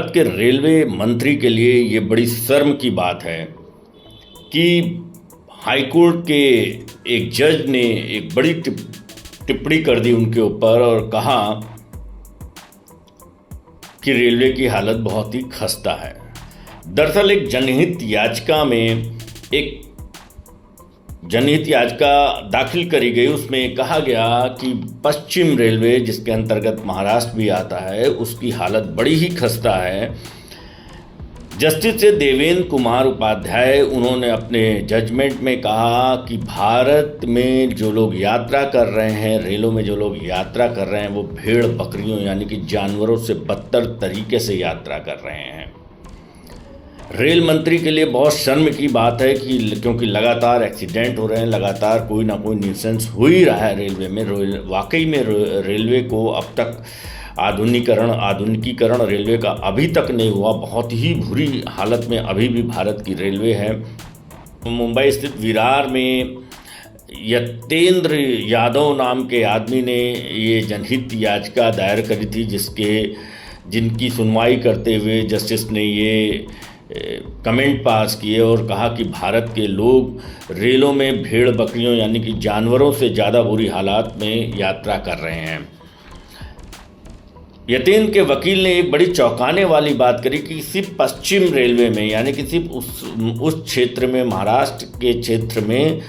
भारत के रेलवे मंत्री के लिए ये बड़ी शर्म की बात है कि हाईकोर्ट के एक जज ने एक बड़ी टिप्पणी कर दी उनके ऊपर और कहा कि रेलवे की हालत बहुत ही खस्ता है। दरअसल एक जनहित याचिका दाखिल करी गई। उसमें कहा गया कि पश्चिम रेलवे, जिसके अंतर्गत महाराष्ट्र भी आता है, उसकी हालत बड़ी ही खस्ता है। जस्टिस देवेंद्र कुमार उपाध्याय, उन्होंने अपने जजमेंट में कहा कि भारत में जो लोग यात्रा कर रहे हैं, रेलों में जो लोग यात्रा कर रहे हैं, वो भेड़ बकरियों यानी कि जानवरों से बदतर तरीके से यात्रा कर रहे हैं। रेल मंत्री के लिए बहुत शर्म की बात है कि क्योंकि लगातार एक्सीडेंट हो रहे हैं, लगातार कोई ना कोई न्यूसेंस हो ही रहा है रेलवे में। वाकई में रेलवे को अब तक आधुनिकीकरण रेलवे का अभी तक नहीं हुआ। बहुत ही बुरी हालत में अभी भी भारत की रेलवे है। मुंबई स्थित विरार में यतेंद्र यादव नाम के आदमी ने ये जनहित याचिका दायर करी थी, जिनकी सुनवाई करते हुए जस्टिस ने ये कमेंट पास किए और कहा कि भारत के लोग रेलों में भेड़ बकरियों यानी कि जानवरों से ज़्यादा बुरी हालात में यात्रा कर रहे हैं। यतेंद्र के वकील ने एक बड़ी चौंकाने वाली बात करी कि सिर्फ पश्चिम रेलवे में यानी कि सिर्फ उस क्षेत्र में, महाराष्ट्र के क्षेत्र में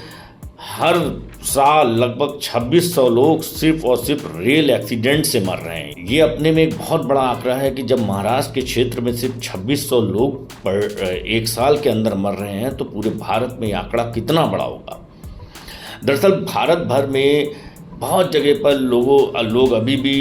हर साल लगभग 2600 लोग सिर्फ और सिर्फ रेल एक्सीडेंट से मर रहे हैं। ये अपने में एक बहुत बड़ा आंकड़ा है कि जब महाराष्ट्र के क्षेत्र में सिर्फ 2600 लोग एक साल के अंदर मर रहे हैं तो पूरे भारत में ये आंकड़ा कितना बड़ा होगा। दरअसल भारत भर में बहुत जगह पर लोग अभी भी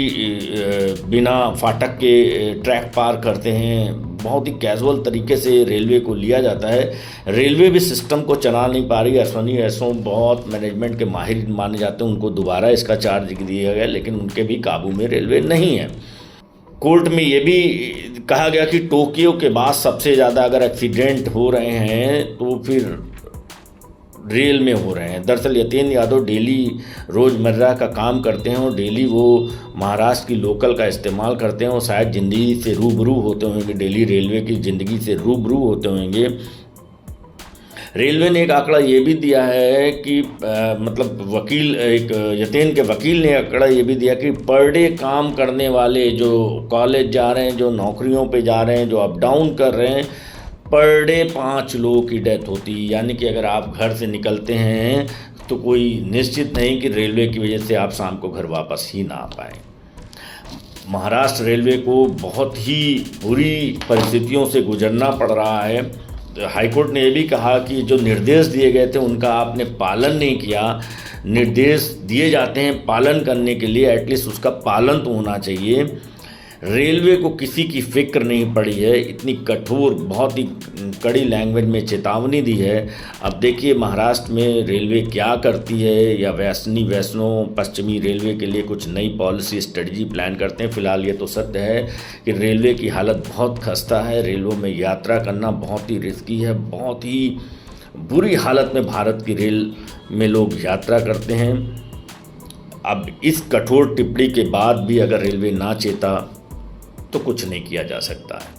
बिना फाटक के ट्रैक पार करते हैं। बहुत ही कैजुअल तरीके से रेलवे को लिया जाता है। रेलवे भी सिस्टम को चला नहीं पा रही। अश्वनी ऐसों बहुत मैनेजमेंट के माहिर माने जाते हैं, उनको दोबारा इसका चार्ज दिया गया, लेकिन उनके भी काबू में रेलवे नहीं है। कोर्ट में ये भी कहा गया कि टोक्यो के बाद सबसे ज़्यादा अगर एक्सीडेंट हो रहे हैं तो फिर रेल में हो रहे हैं। दरअसल यतेंद्र यादव डेली रोज़मर्रा का काम करते हैं और डेली वो महाराष्ट्र की लोकल का इस्तेमाल करते हैं और शायद ज़िंदगी से रूबरू होते होंगे, डेली रेलवे की ज़िंदगी से रूबरू होते होंगे। रेलवे ने एक आंकड़ा ये भी दिया है कि यतेंद्र के वकील ने आंकड़ा ये भी दिया कि पर डे काम करने वाले जो कॉलेज जा रहे हैं, जो नौकरियों पे जा रहे हैं, जो अप डाउन कर रहे हैं, पर डे 5 लोगों की डेथ होती है। यानी कि अगर आप घर से निकलते हैं तो कोई निश्चित नहीं कि रेलवे की वजह से आप शाम को घर वापस ही ना आ पाएँ। महाराष्ट्र रेलवे को बहुत ही बुरी परिस्थितियों से गुजरना पड़ रहा है। हाईकोर्ट ने यह भी कहा कि जो निर्देश दिए गए थे उनका आपने पालन नहीं किया। निर्देश दिए जाते हैं पालन करने के लिए, एटलीस्ट उसका पालन तो होना चाहिए। रेलवे को किसी की फिक्र नहीं पड़ी है। इतनी कठोर, बहुत ही कड़ी लैंग्वेज में चेतावनी दी है। अब देखिए महाराष्ट्र में रेलवे क्या करती है, या वैष्णो पश्चिमी रेलवे के लिए कुछ नई पॉलिसी स्ट्रेटजी प्लान करते हैं। फिलहाल ये तो सत्य है कि रेलवे की हालत बहुत खस्ता है। रेलों में यात्रा करना बहुत ही रिस्की है। बहुत ही बुरी हालत में भारत की रेल में लोग यात्रा करते हैं। अब इस कठोर टिप्पणी के बाद भी अगर रेलवे ना चेता तो कुछ नहीं किया जा सकता है।